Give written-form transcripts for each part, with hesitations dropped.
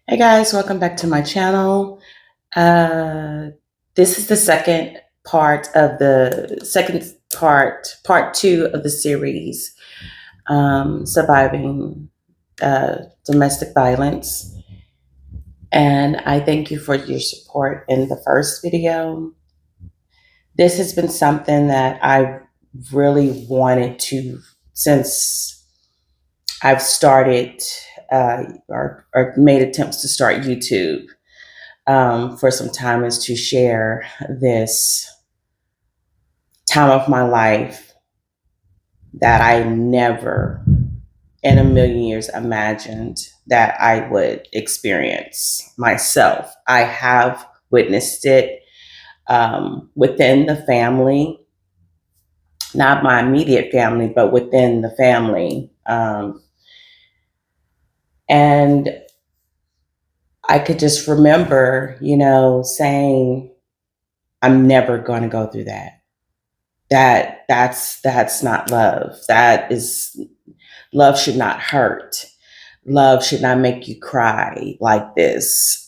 Hey guys, welcome back to my channel. Uh, this is the part two of the series, surviving domestic violence. And I thank you for your support in the first video. This has been something that I really wanted to, since I've started or made attempts to start YouTube for some time, is to share this time of my life that I never in a million years imagined that I would experience myself. I have witnessed it within the family, not my immediate family, but within the family. And I could just remember, saying, I'm never going to go through that. That's not love. That is love should not hurt. Love should not make you cry like this.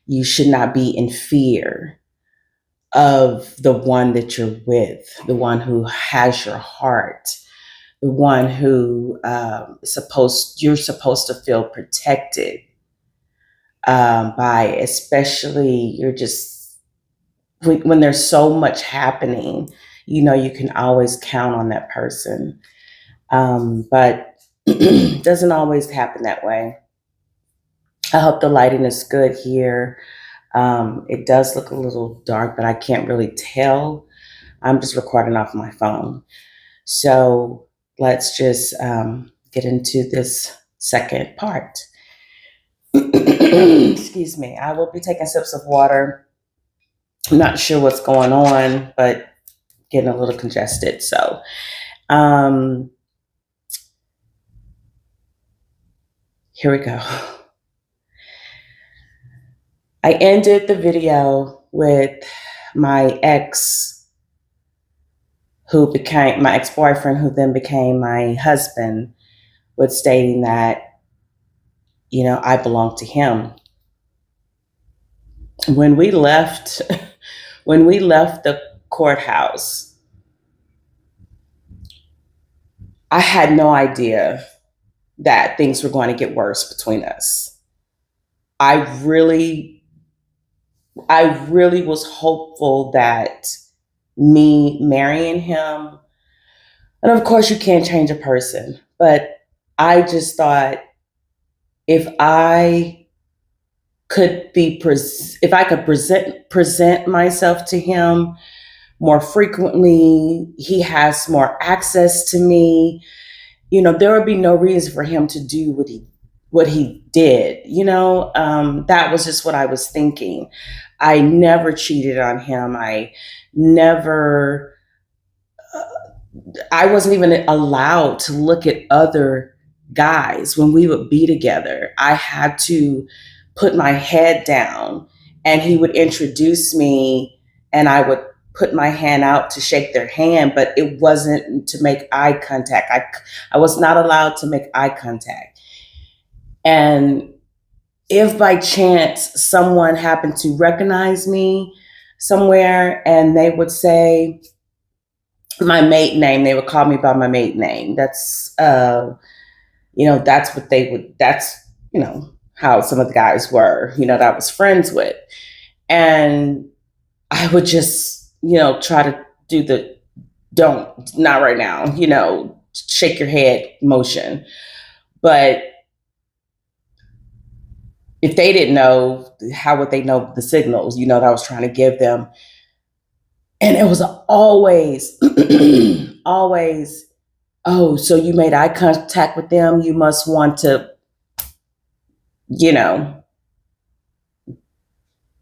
You should not be in fear of the one that you're with, the one who has your heart, the one who you're supposed to feel protected by, especially you're just when there's so much happening, you can always count on that person. But it doesn't always happen that way. I hope the lighting is good here. It does look a little dark, but I can't really tell. I'm just recording off my phone. So let's just get into this second part. Excuse me. I will be taking sips of water. I'm not sure what's going on, but getting a little congested. So here we go. I ended the video with my ex-boyfriend, who then became my husband, with stating that, I belong to him. When we left, when we left the courthouse, I had no idea that things were going to get worse between us. I really was hopeful that me marrying him, and of course you can't change a person, but I just thought if I could present myself to him more frequently, he has more access to me, there would be no reason for him to do what he did. That was just what I was thinking. I never cheated on him. I wasn't even allowed to look at other guys when we would be together. I had to put my head down and he would introduce me and I would put my hand out to shake their hand, but it wasn't to make eye contact. I was not allowed to make eye contact. And if by chance someone happened to recognize me somewhere and they would say my maiden name, they would call me by my maiden name. That's that's what they would, that's, how some of the guys were, that I was friends with. And I would just, try to do the don't, not right now, shake your head motion. But if they didn't know, how would they know the signals, that I was trying to give them? And it was always, always, oh, so you made eye contact with them. You must want to,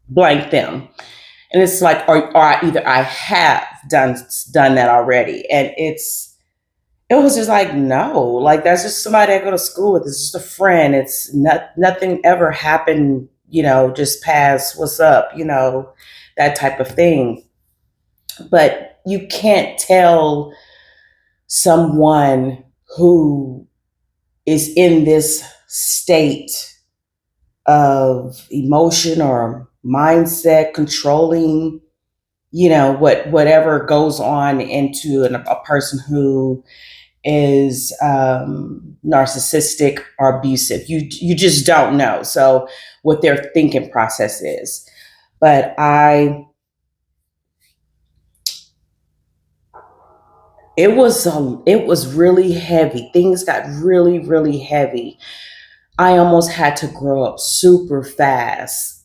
blank them. And it's like, or either I have done that already. And it was just like, no, like that's just somebody I go to school with. It's just a friend. It's nothing ever happened, just past what's up, that type of thing. But you can't tell someone who is in this state of emotion or mindset controlling, whatever goes on into a person who is narcissistic or abusive. You just don't know. So what their thinking process is. But it was really heavy. Things got really, really heavy. I almost had to grow up super fast.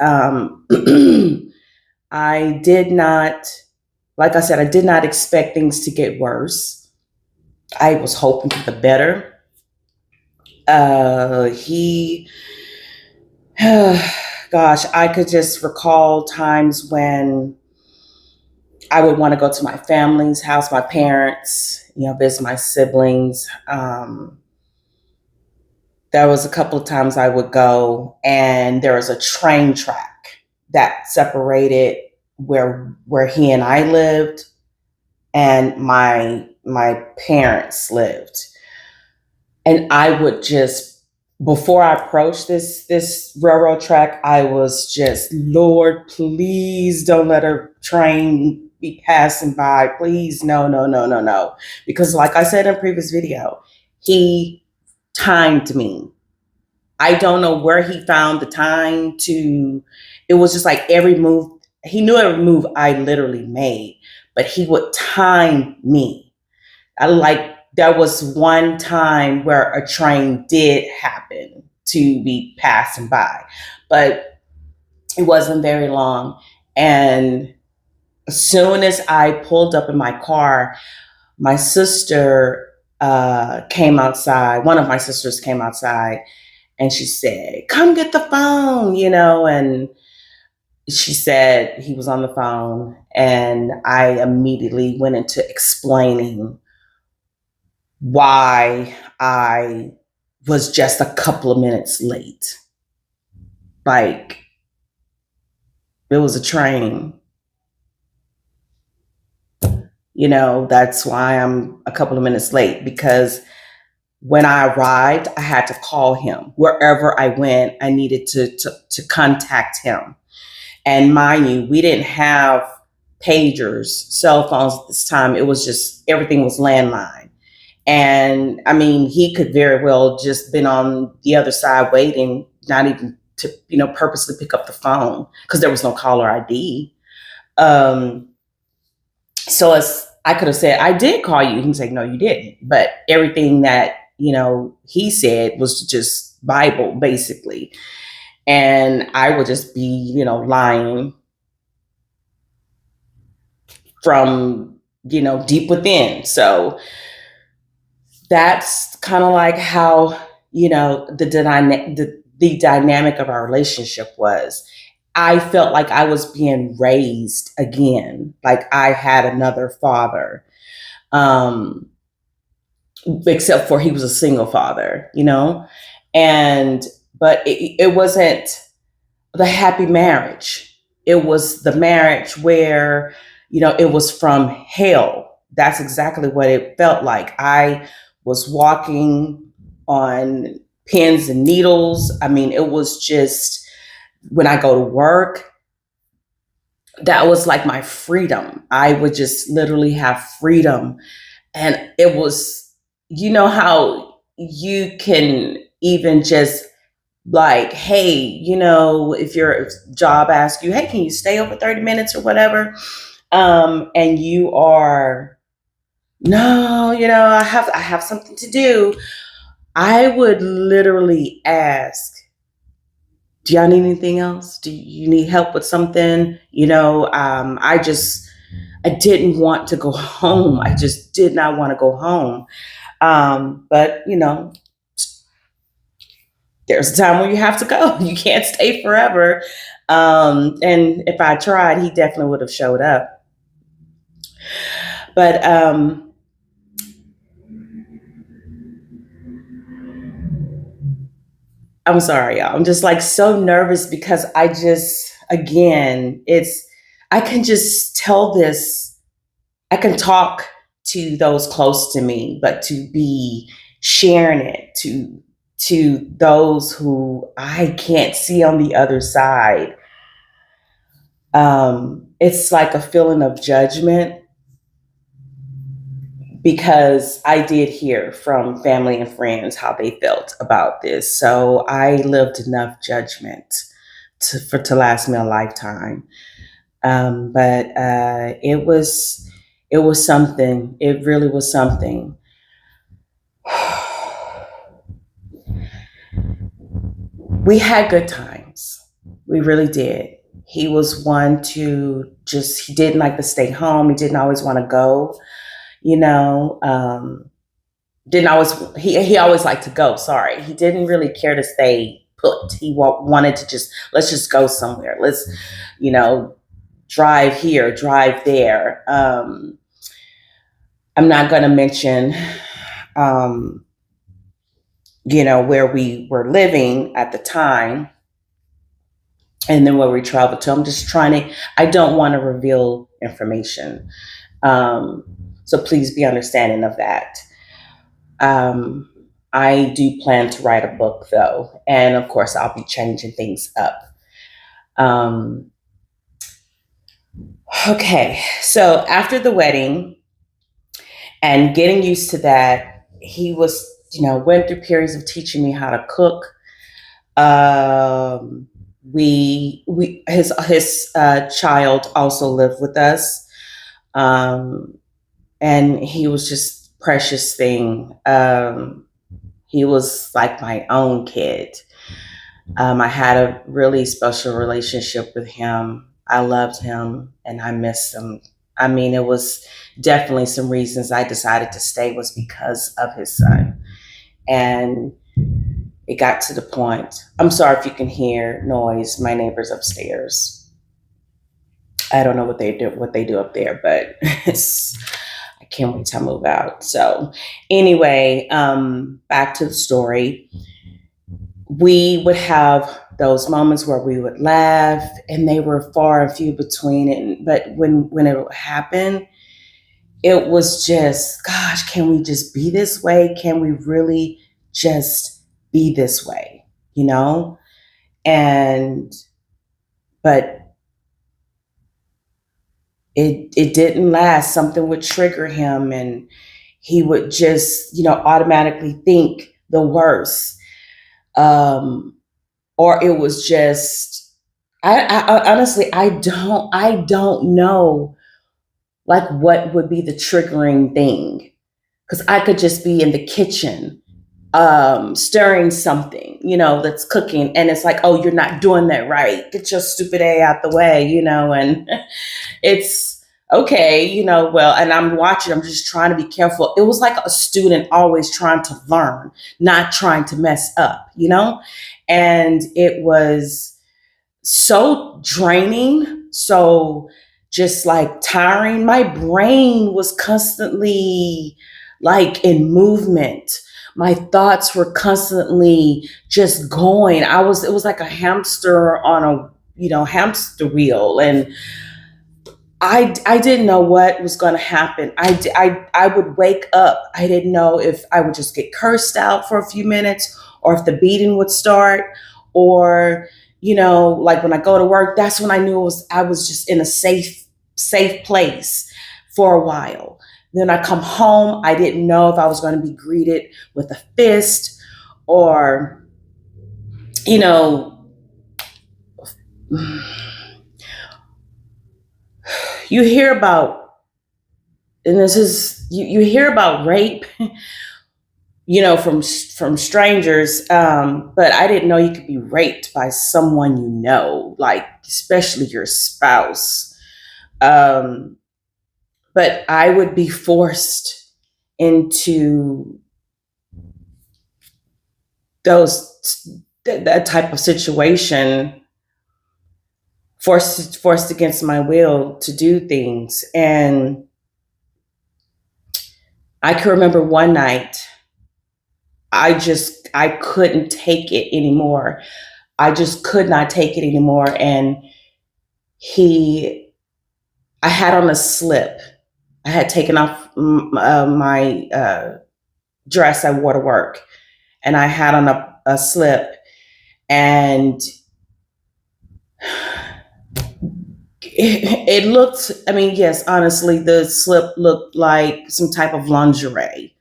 I did not, like I said, I did not expect things to get worse. I was hoping for the better. He, gosh, I could just recall times when I would want to go to my family's house, my parents, visit my siblings. There was a couple of times I would go, and there was a train track that separated where he and I lived and my parents lived. And I would just, before I approached this railroad track, I was just, Lord, please don't let a train be passing by. Please, no, no, no, no, no. Because like I said in a previous video, he timed me. I don't know where he found the time to, it was just like every move, he knew every move I literally made, but he would time me. I like, there was one time where a train did happen to be passing by, but it wasn't very long. And as soon as I pulled up in my car, my sister came outside. One of my sisters came outside and she said, "Come get the phone," and she said he was on the phone. And I immediately went into explaining why I was just a couple of minutes late. Like, it was a train. That's why I'm a couple of minutes late, because when I arrived, I had to call him. Wherever I went, I needed to contact him. And mind you, we didn't have pagers, cell phones at this time. It was just, everything was landline. And I mean, he could very well just been on the other side waiting, not even to, purposely pick up the phone, because there was no caller ID. Um, so as I could have said, I did call you. He can say, no, you didn't. But everything that, he said was just Bible, basically. And I would just be, lying from, deep within. So that's kind of like how, the dynamic of our relationship was. I felt like I was being raised again, like I had another father, um, except for he was a single father, and but it wasn't the happy marriage. It was the marriage where, it was from hell. That's exactly what it felt like. I was walking on pins and needles. I mean, it was just, when I go to work, that was like my freedom. I would just literally have freedom. And it was, how you can even just, like, hey, if your job asks you, hey, can you stay over 30 minutes or whatever? And you are, no, I have something to do. I would literally ask, do y'all need anything else? Do you need help with something? I didn't want to go home. I just did not want to go home. But there's a time when you have to go. You can't stay forever. And if I tried, he definitely would have showed up. But I'm sorry, y'all. I'm just like so nervous because I just, again, I can just tell this, I can talk to those close to me, but to be sharing it to to those who I can't see on the other side. It's like a feeling of judgment because I did hear from family and friends how they felt about this. So I lived enough judgment to last me a lifetime. But it was something. It really was something. We had good times. We really did. He was one to just, he didn't like to stay home. He didn't always want to go, you know. Didn't always, he always liked to go. Sorry. He didn't really care to stay put. He wanted to just, let's just go somewhere. Let's, you know, drive here, drive there. I'm not going to mention, um, where we were living at the time and then where we traveled to. I'm just trying to, I don't want to reveal information. Um, so please be understanding of that. Um, I do plan to write a book though. And of course, I'll be changing things up. Um, okay. So after the wedding and getting used to that, he was, went through periods of teaching me how to cook. Um, we his child also lived with us, um, and he was just precious thing. He was like my own kid. I had a really special relationship with him. I loved him and I missed him. I mean, it was definitely some reasons I decided to stay was because of his son. And it got to the point. I'm sorry if you can hear noise. My neighbor's upstairs. I don't know what they do up there, but I can't wait to move out. So anyway, back to the story. We would have those moments where we would laugh, and they were far and few between. But when it would happen, it was just, gosh, can we just be this way? Can we really just be this way? You know? And but it didn't last. Something would trigger him and he would just, automatically think the worst. Um, or it was just I honestly I don't know like what would be the triggering thing because I could just be in the kitchen stirring something, that's cooking, and it's like, oh, you're not doing that right. Get your stupid A out the way, and it's okay, well, and I'm watching, I'm just trying to be careful. It was like a student always trying to learn, not trying to mess up, and it was so draining, so just like tiring. My brain was constantly like in movement. My thoughts were constantly just going. It was like a hamster on a, hamster wheel. And I didn't know what was going to happen. I would wake up. I didn't know if I would just get cursed out for a few minutes or if the beating would start or, like when I go to work, that's when I knew I was just in a safe place for a while. Then I come home. I didn't know if I was going to be greeted with a fist or, you know, you hear about, and this is, you hear about rape, from strangers. But I didn't know you could be raped by someone, like especially your spouse. Um, but I would be forced into that type of situation, forced against my will to do things. And I can remember one night, I couldn't take it anymore. I just could not take it anymore. And I had on a slip. I had taken off my dress I wore to work, and I had on a slip, and it looked, I memean, yes, honestly, the slip looked like some type of lingerie,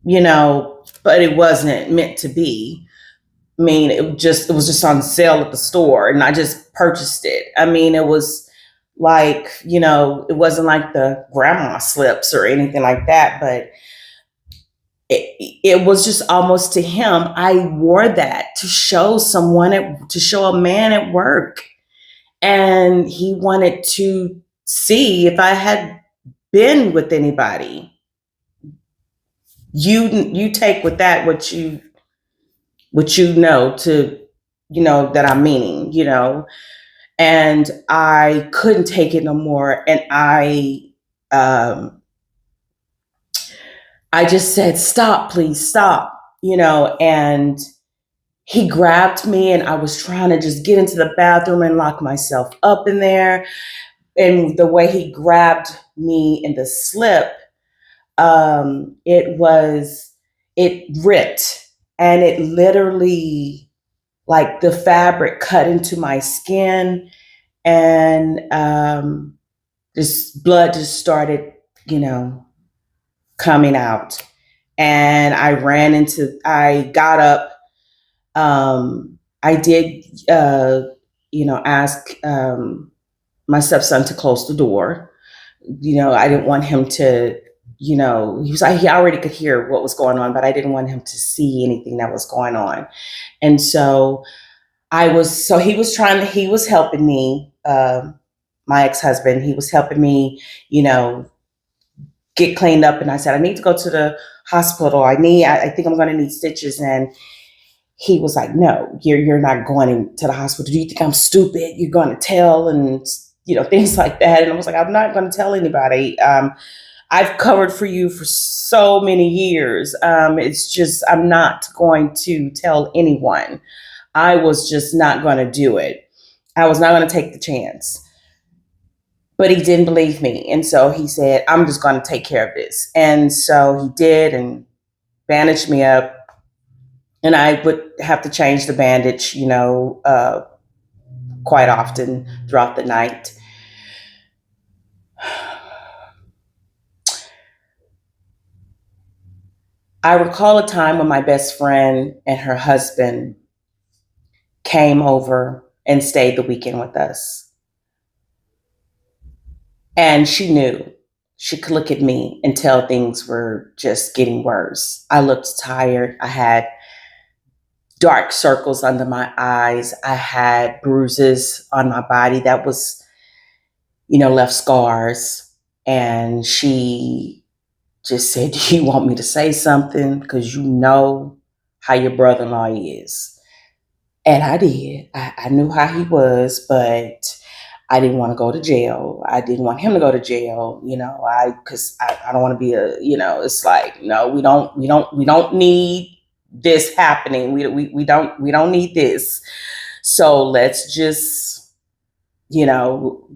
but it wasn't meant to be. I mean, it was just on sale at the store, and I just purchased it. I mean, it was like, it wasn't like the grandma slips or anything like that, but it was just almost to him. I wore that to show to show a man at work, and he wanted to see if I had been with anybody. You take with that what you know to that I'm meaning, and I couldn't take it no more, and um I just said, stop, please stop, and he grabbed me, and I was trying to just get into the bathroom and lock myself up in there. And the way he grabbed me in the slip, it ripped, and it literally, like, the fabric cut into my skin, and this blood just started, you know, coming out. And I got up. I did, ask my stepson to close the door. I didn't want him to, he already could hear what was going on, but I didn't want him to see anything that was going on. And so he was helping me, my ex-husband, he was helping me, you know, get cleaned up. And I said, I need to go to the hospital. I think I'm going to need stitches. And he was like, no, you're not going to the hospital. Do you think I'm stupid? You're going to tell, and, things like that. And I was like, I'm not going to tell anybody. I've covered for you for so many years. It's just, I'm not going to tell anyone. I was just not going to do it. I was not going to take the chance. But he didn't believe me. And so he said, I'm just going to take care of this. And so he did, and bandaged me up. And I would have to change the bandage, quite often throughout the night. I recall a time when my best friend and her husband came over and stayed the weekend with us. And she knew. She could look at me and tell things were just getting worse. I looked tired. I had dark circles under my eyes. I had bruises on my body that was, left scars. And she just said, do you want me to say something? Because you know how your brother-in-law is. And I did. I knew how he was, but I didn't want to go to jail. I didn't want him to go to jail, because I don't want to be it's like, no, we don't need this happening. We don't need this. So let's just,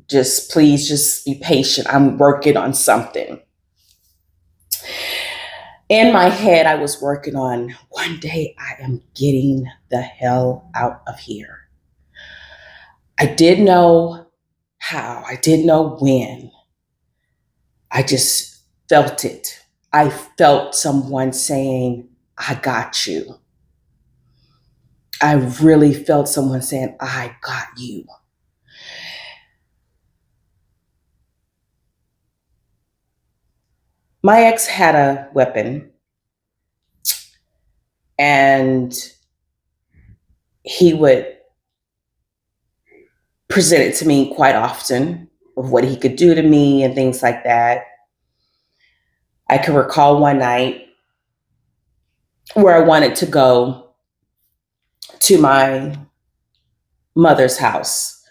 just please just be patient. I'm working on something. In my head, I was working on, one day I am getting the hell out of here. I didn't know how, I didn't know when. I just felt it. I felt someone saying, I got you. I really felt someone saying, I got you. My ex had a weapon, and he would present it to me quite often of what he could do to me and things like that. I can recall one night where I wanted to go to my mother's house.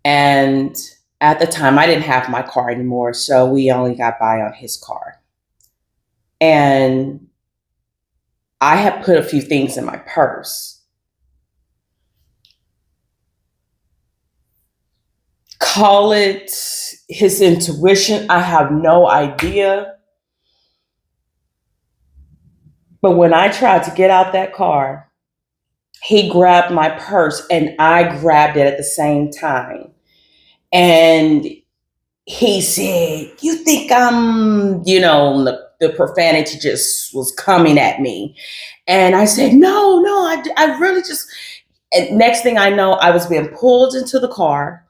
And at the time, I didn't have my car anymore, so we only got by on his car. And I had put a few things in my purse. Call it his intuition, I have no idea. But when I tried to get out that car, he grabbed my purse and I grabbed it at the same time. And he said, "You think I'm, the profanity just was coming at me." And I said, "No, no, I really just," and next thing I know, I was being pulled into the car.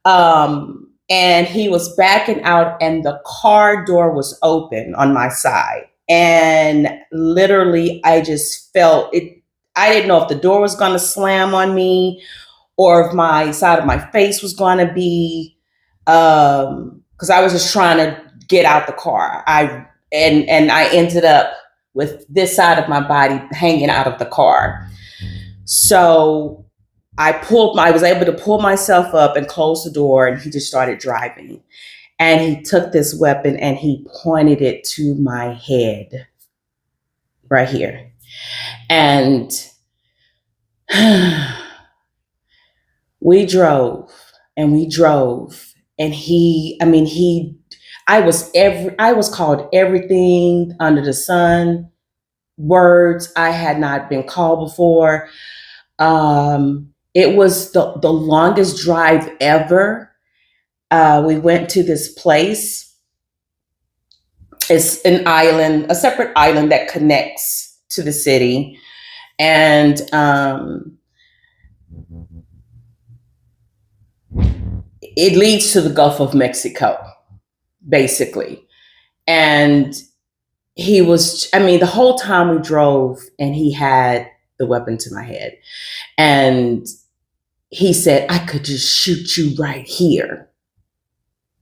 And he was backing out, and the car door was open on my side. And literally, I just felt it. I didn't know if the door was going to slam on me or if my side of my face was going to be, because I was just trying to get out the car. And I ended up with this side of my body hanging out of the car. So I was able to pull myself up and close the door, and he just started driving. And he took this weapon and he pointed it to my head right here. And we drove and we drove. And I was called everything under the sun, words I had not been called before. It was the longest drive ever. We went to this place. It's an island, a separate island that connects to the city. And it leads to the Gulf of Mexico, basically. And the whole time we drove, and he had the weapon to my head. And he said, "I could just shoot you right here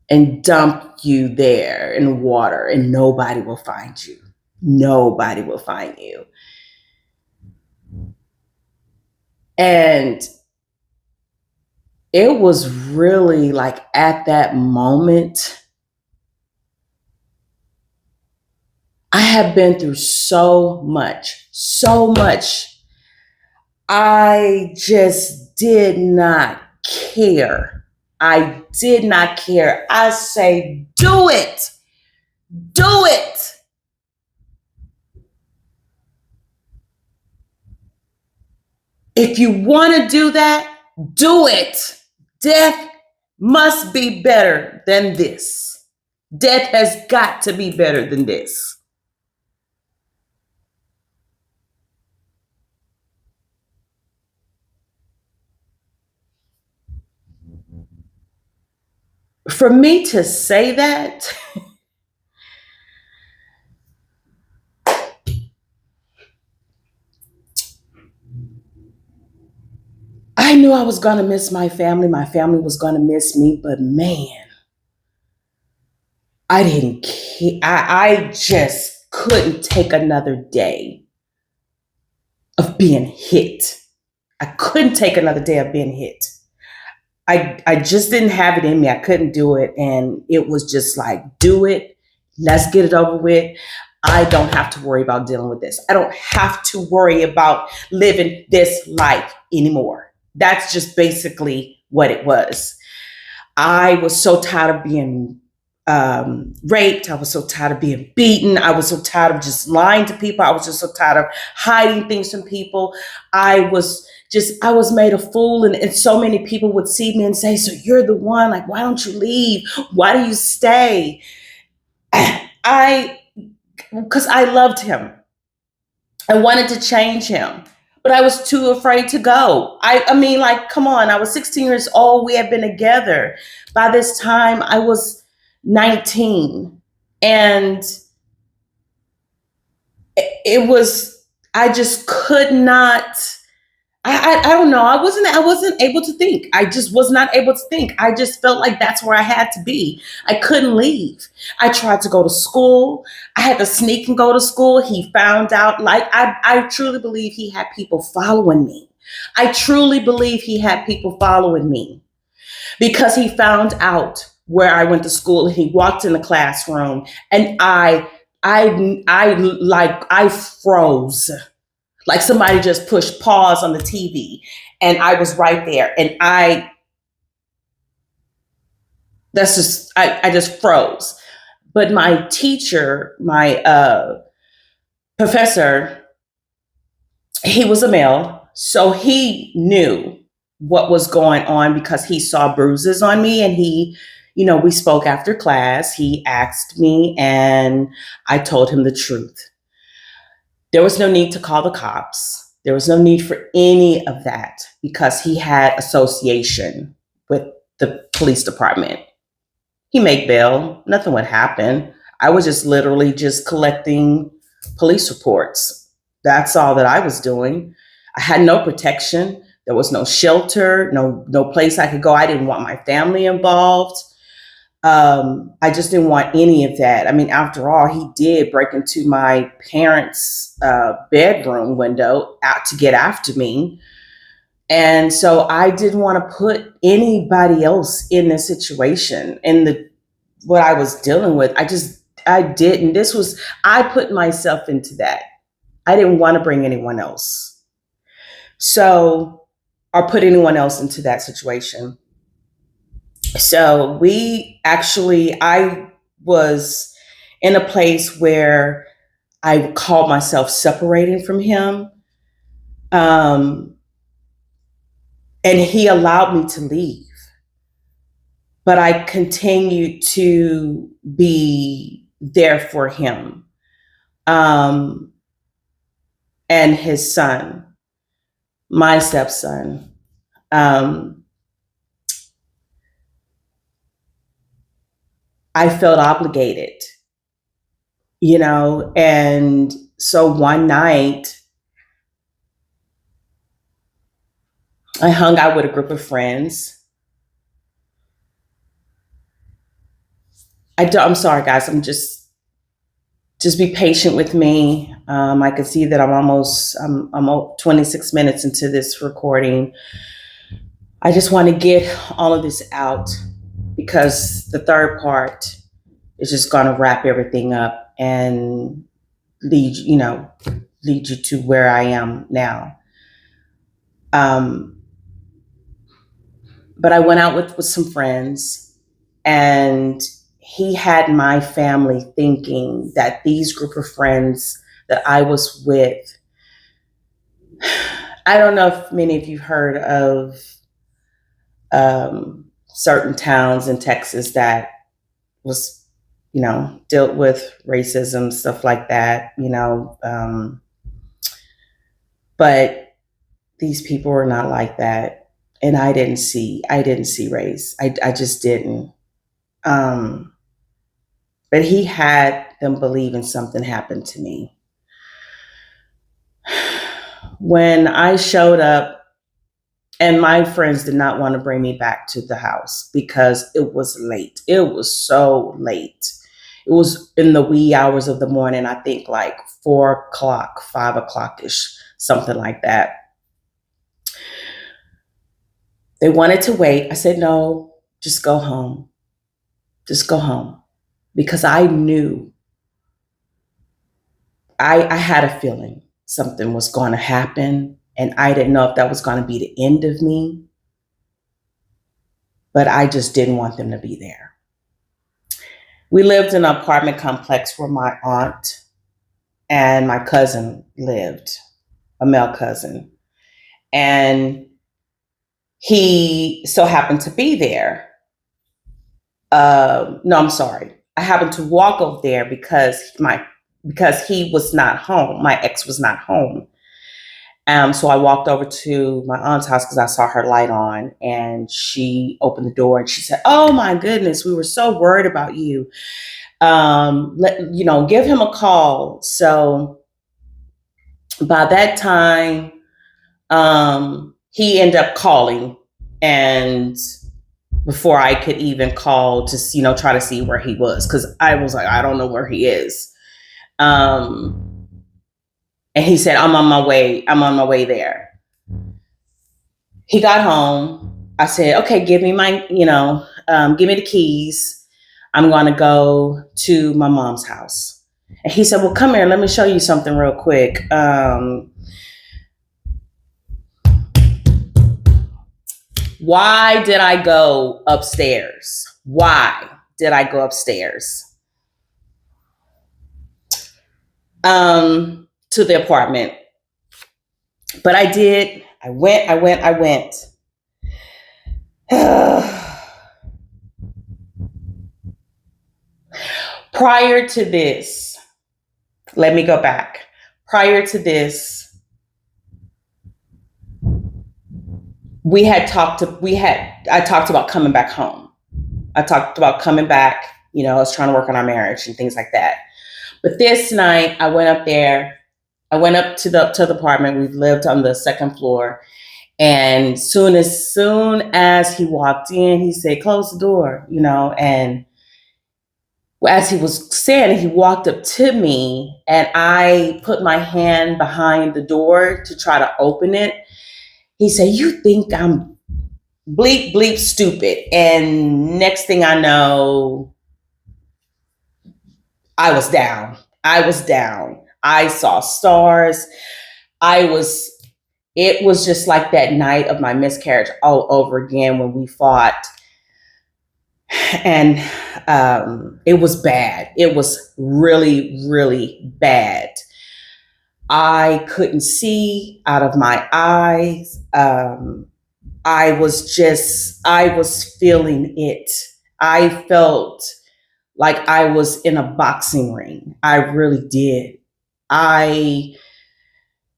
and dump you there in the water, and nobody will find you. Nobody will find you." And it was really like at that moment, I have been through so much, so much. I just did not care. I did not care. I say, do it. Do it. If you want to do that, do it. Death must be better than this. Death has got to be better than this. For me to say that, I knew I was going to miss my family. My family was going to miss me. But man, I didn't care. I just couldn't take another day of being hit. I couldn't take another day of being hit. I just didn't have it in me. I couldn't do it. And it was just like, do it. Let's get it over with. I don't have to worry about dealing with this. I don't have to worry about living this life anymore. That's just basically what it was. I was so tired of being raped. I was so tired of being beaten. I was so tired of just lying to people. I was just so tired of hiding things from people. I was made a fool. And so many people would see me and say, "So you're the one, like, why don't you leave? Why do you stay?" Because I loved him. I wanted to change him, but I was too afraid to go. Like, come on. I was 16 years old. We had been together. By this time, I was 19. And it was, I just could not. I don't know. I wasn't able to think. I just was not able to think. I just felt like that's where I had to be. I couldn't leave. I tried to go to school. I had to sneak and go to school. He found out. Like, I truly believe he had people following me. I truly believe he had people following me because he found out where I went to school, and he walked in the classroom, and I froze. Like somebody just pushed pause on the TV, and I was right there. And I just froze. But my teacher, Professor, he was a male, so he knew what was going on because he saw bruises on me, and we spoke after class. He asked me, and I told him the truth. There was no need to call the cops. There was no need for any of that because he had association with the police department. He made bail. Nothing would happen. I was just literally just collecting police reports. That's all that I was doing. I had no protection. There was no shelter, no place I could go. I didn't want my family involved. I just didn't want any of that. I mean, after all, he did break into my parents' bedroom window out to get after me. And so I didn't want to put anybody else in this situation, in the what I was dealing with. I didn't. I put myself into that. I didn't want to bring anyone else. So, or put anyone else into that situation. So I was in a place where I called myself separating from him. Um, and he allowed me to leave, but I continued to be there for him, um, and his son, my stepson. Um, I felt obligated, and so one night I hung out with a group of friends. I'm sorry, guys. Just be patient with me. I can see that I'm 26 minutes into this recording. I just want to get all of this out because the third part is just going to wrap everything up and lead you to where I am now. But I went out with some friends, and he had my family thinking that these group of friends that I was with, I don't know if many of you heard of certain towns in Texas that was, dealt with racism, stuff like that, but these people were not like that. And I didn't see race. I just didn't. But he had them believing something happened to me. When I showed up, and my friends did not want to bring me back to the house because it was late. It was so late. It was in the wee hours of the morning, I think like 4 o'clock, 5 o'clock ish, something like that. They wanted to wait. I said, no, just go home. Just go home. Because I knew, I had a feeling something was going to happen. And I didn't know if that was going to be the end of me. But I just didn't want them to be there. We lived in an apartment complex where my aunt and my cousin lived, a male cousin. And he so happened to be there. No, I'm sorry. I happened to walk over there because he was not home. My ex was not home. So I walked over to my aunt's house because I saw her light on, and she opened the door and she said, "Oh my goodness, we were so worried about you. Give him a call." So by that time, he ended up calling, and before I could even call to try to see where he was, because I was like, I don't know where he is. And he said, I'm on my way there. He got home. I said, okay, give me give me the keys. I'm going to go to my mom's house. And he said, well, come here. Let me show you something real quick. Why did I go upstairs? Why did I go upstairs? to the apartment. But I did. I went. Prior to this, let me go back. Prior to this, I talked about coming back home. I talked about coming back, I was trying to work on our marriage and things like that. But this night I went up there. I went up to the apartment. We lived on the second floor. And soon as he walked in, he said, "Close the door," and as he was saying it, he walked up to me and I put my hand behind the door to try to open it. He said, "You think I'm bleep, bleep stupid." And next thing I know, I was down. I was down. I saw stars. I was, it was just like that night of my miscarriage all over again when we fought. And it was bad. It was really, really bad. I couldn't see out of my eyes. I was feeling it. I felt like I was in a boxing ring. I really did.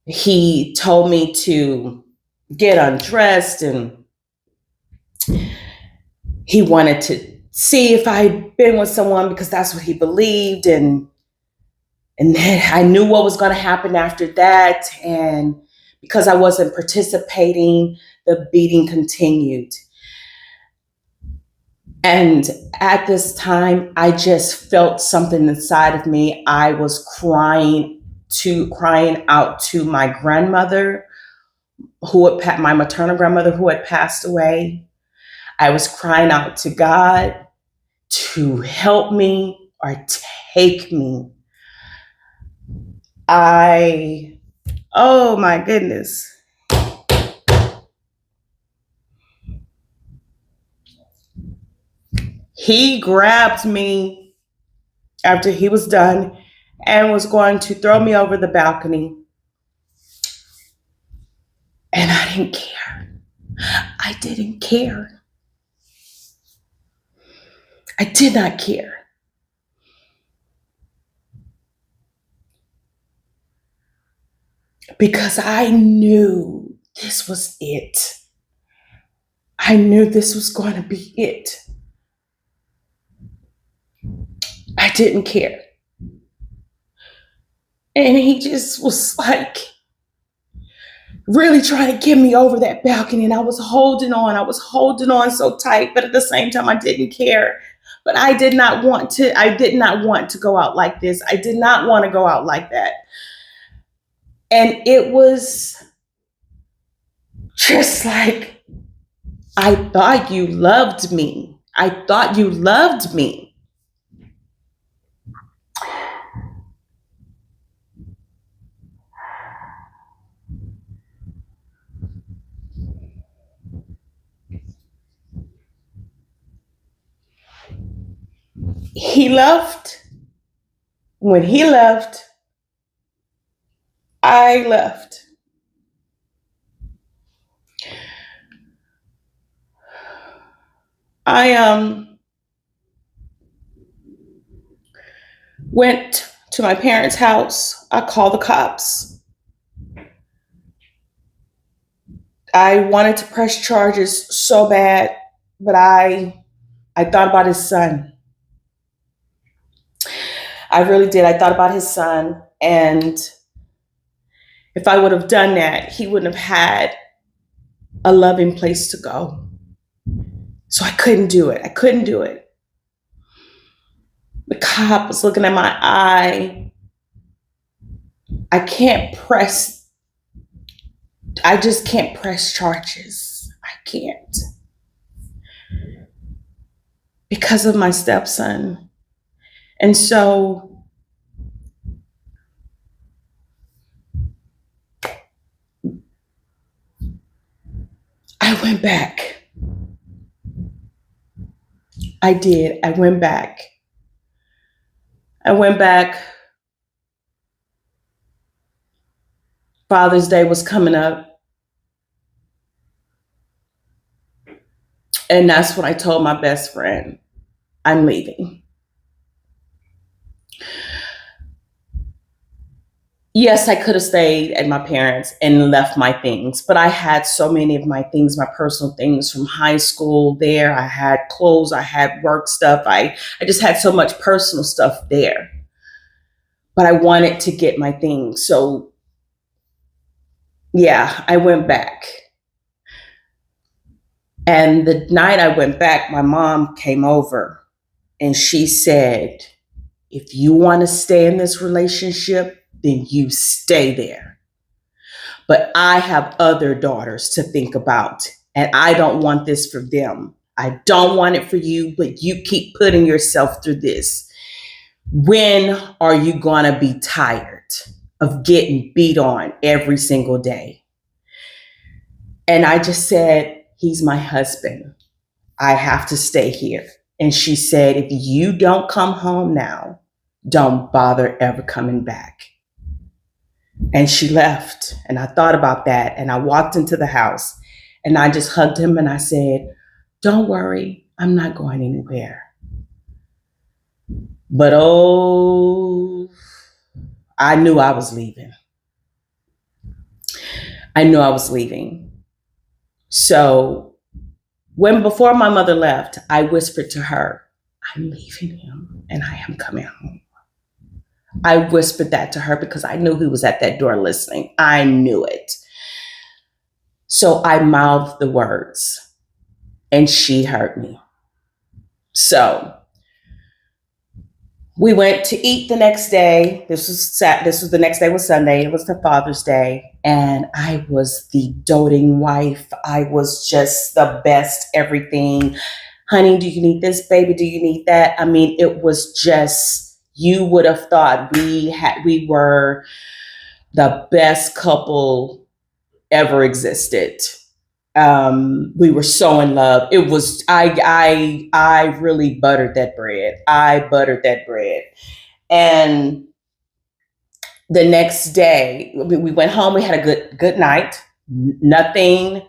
He told me to get undressed and he wanted to see if I'd been with someone because that's what he believed. And then I knew what was going to happen after that. And because I wasn't participating, the beating continued. And at this time, I just felt something inside of me. I was crying out to my grandmother, my maternal grandmother who had passed away. I was crying out to God to help me or take me. Oh my goodness. He grabbed me after he was done and was going to throw me over the balcony. And I didn't care. I didn't care. I did not care. Because I knew this was it. I knew this was going to be it. I didn't care. And he just was like really trying to get me over that balcony. And I was holding on. I was holding on so tight, but at the same time, I didn't care. But I did not want to go out like this. I did not want to go out like that. And it was just like, I thought you loved me. I thought you loved me. He left. When he left, I left. I went to my parents' house. I called the cops. I wanted to press charges so bad, but I thought about his son. I really did. I thought about his son, and if I would have done that, he wouldn't have had a loving place to go. So I couldn't do it. I couldn't do it. The cop was looking at my eye. I just can't press charges. I can't. Because of my stepson. And so I went back. I did. I went back. I went back Father's Day was coming up, and that's when I told my best friend, I'm leaving. Yes, I could have stayed at my parents and left my things, but I had so many of my things, my personal things from high school there. I had clothes, I had work stuff. I just had so much personal stuff there. But I wanted to get my things. So yeah, I went back. And the night I went back, my mom came over and she said, if you want to stay in this relationship, then you stay there. But I have other daughters to think about, and I don't want this for them. I don't want it for you, but you keep putting yourself through this. When are you going to be tired of getting beat on every single day? And I just said, he's my husband. I have to stay here. And she said, if you don't come home now, don't bother ever coming back. And she left. And I thought about that. And I walked into the house and I just hugged him and I said, don't worry, I'm not going anywhere. But oh, I knew I was leaving. I knew I was leaving. So before my mother left, I whispered to her, I'm leaving him and I am coming home. I whispered that to her because I knew he was at that door listening. I knew it. So I mouthed the words and she heard me. So we went to eat the next day. This was the next day was Sunday. It was the Father's Day. And I was the doting wife. I was just the best everything. Honey, do you need this? Baby, do you need that? I mean, it was just, you would have thought we were the best couple ever existed. We were so in love. It was, I really buttered that bread. I buttered that bread. And the next day we went home. We had a good night. Nothing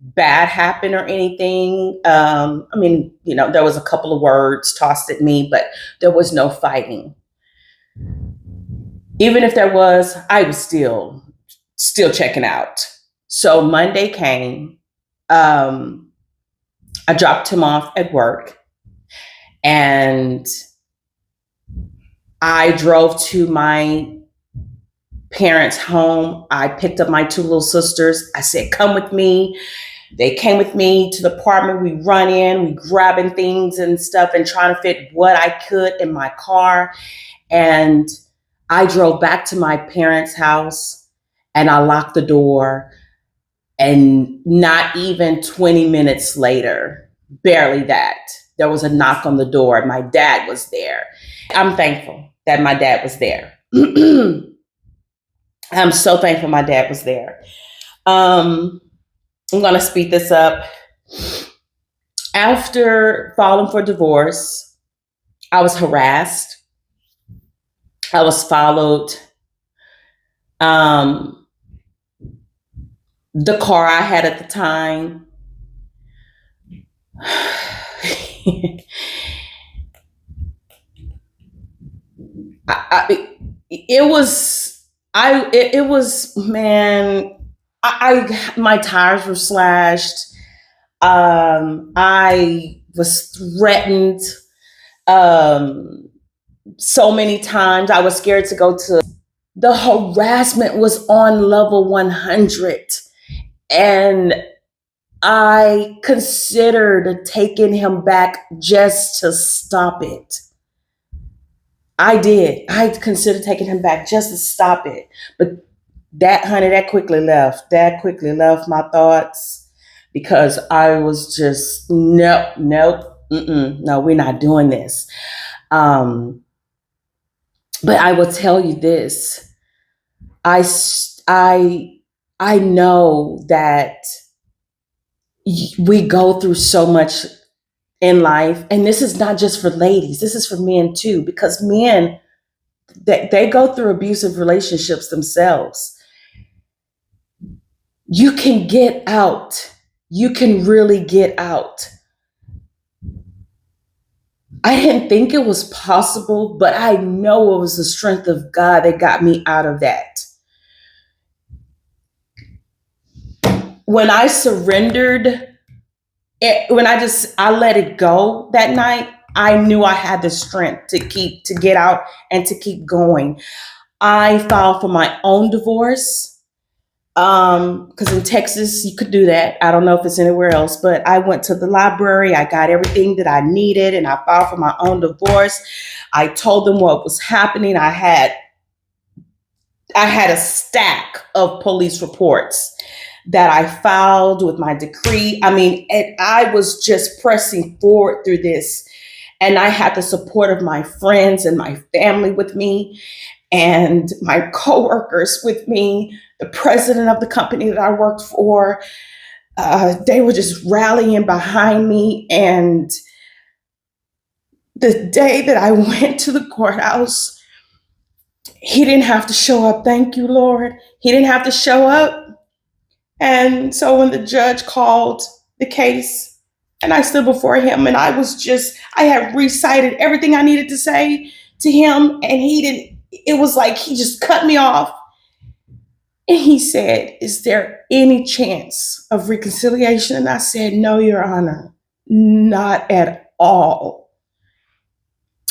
bad happened or anything. I mean, there was a couple of words tossed at me, but there was no fighting. Even if there was, I was still checking out. So Monday came. I dropped him off at work and I drove to my parents' home. I picked up my two little sisters. I said, come with me. They came with me to the apartment. We run in, we grabbing things and stuff and trying to fit what I could in my car. And I drove back to my parents' house and I locked the door. And not even 20 minutes later, barely that, there was a knock on the door and my dad was there. I'm thankful that my dad was there. I'm so thankful my dad was there. I'm going to speed this up. After filing for divorce, I was harassed. I was followed. The car I had at the time, it was, man, my tires were slashed. I was threatened so many times. I was scared to go to, the harassment was on level 100. And I considered taking him back just to stop it. I did. I considered taking him back just to stop it. But that quickly left. That quickly left my thoughts because I was just, nope, no, we're not doing this. But I will tell you this. I know that we go through so much in life, and this is not just for ladies, this is for men too, because men, they go through abusive relationships themselves. you can get out. You can really get out. I didn't think it was possible, but I know it was the strength of God that got me out of that. When I surrendered, when I let it go that night, I knew I had the strength to get out and to keep going. I filed for my own divorce. Because in Texas you could do that. I don't know if it's anywhere else, but I went to the library. I got everything that I needed, and I filed for my own divorce. I told them what was happening. I had a stack of police reports that I filed with my decree. I mean, and I was just pressing forward through this, and I had the support of my friends and my family with me, and my coworkers with me, the president of the company that I worked for. They were just rallying behind me. And the day that I went to the courthouse, he didn't have to show up. Thank you, Lord. He didn't have to show up. And so when the judge called the case and I stood before him, and I had recited everything I needed to say to him, and he didn't, it was like he just cut me off. And he said, "Is there any chance of reconciliation?" And I said, "No, Your Honor, not at all."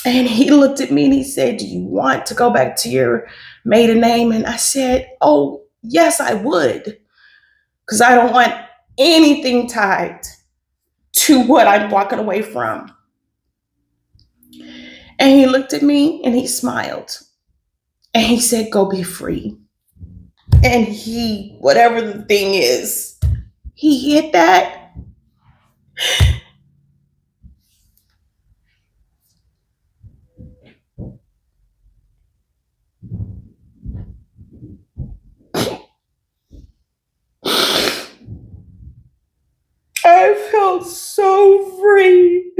And he looked at me and he said, "Do you want to go back to your maiden name?" And I said, "Oh, yes, I would, because I don't want anything tied to what I'm walking away from." And he looked at me and he smiled and he said, "Go be free." And whatever the thing is, he hit that. I felt so free.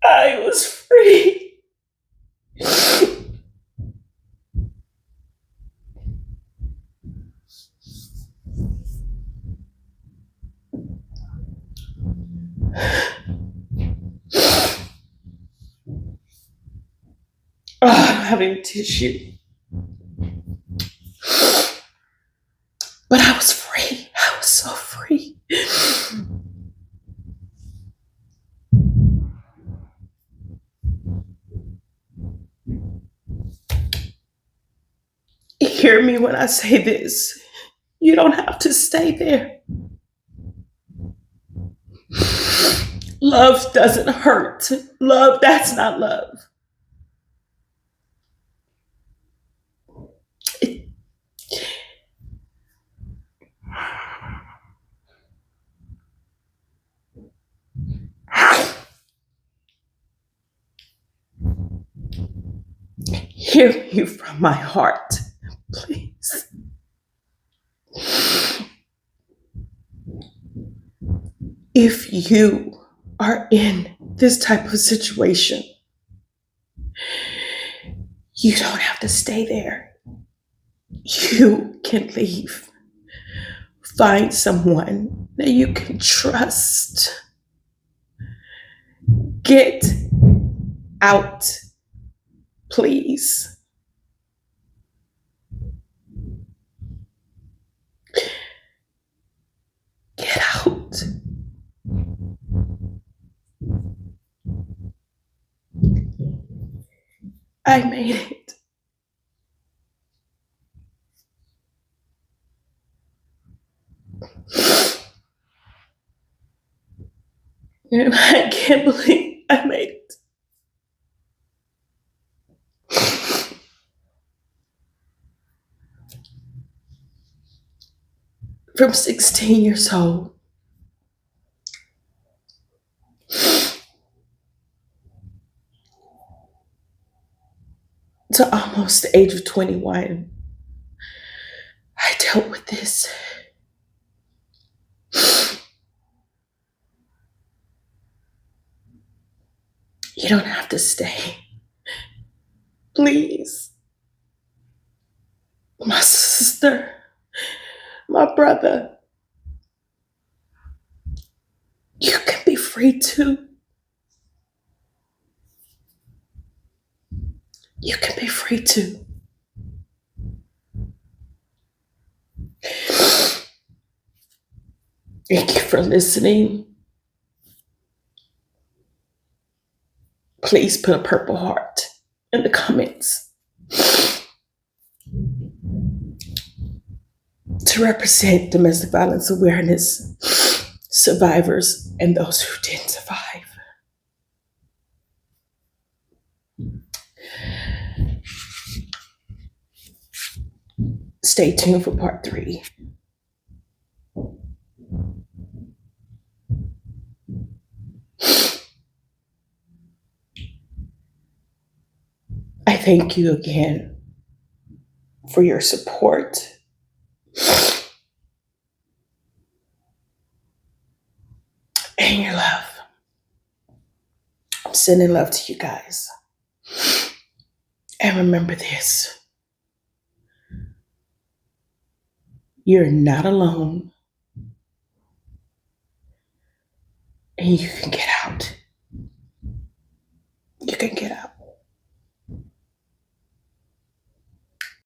I was free. Oh, I'm having tissue. But I was free. I was so free. Hear me when I say this. You don't have to stay there. Love doesn't hurt. Love, that's not love. Hear me from my heart, please. If you are in this type of situation, you don't have to stay there. You can leave. Find someone that you can trust. Get out, please. Get out. I made it. And I can't believe I made it. From 16 years old to almost the age of 21, I dealt with this. You don't have to stay. Please. My sister, my brother, you can be free too. You can be free too. Thank you for listening. Please put a purple heart in the comments to represent domestic violence awareness survivors and those who didn't survive. Stay tuned for part 3. I thank you again for your support and your love. I'm sending love to you guys. And remember this: you're not alone, and you can get out. You can get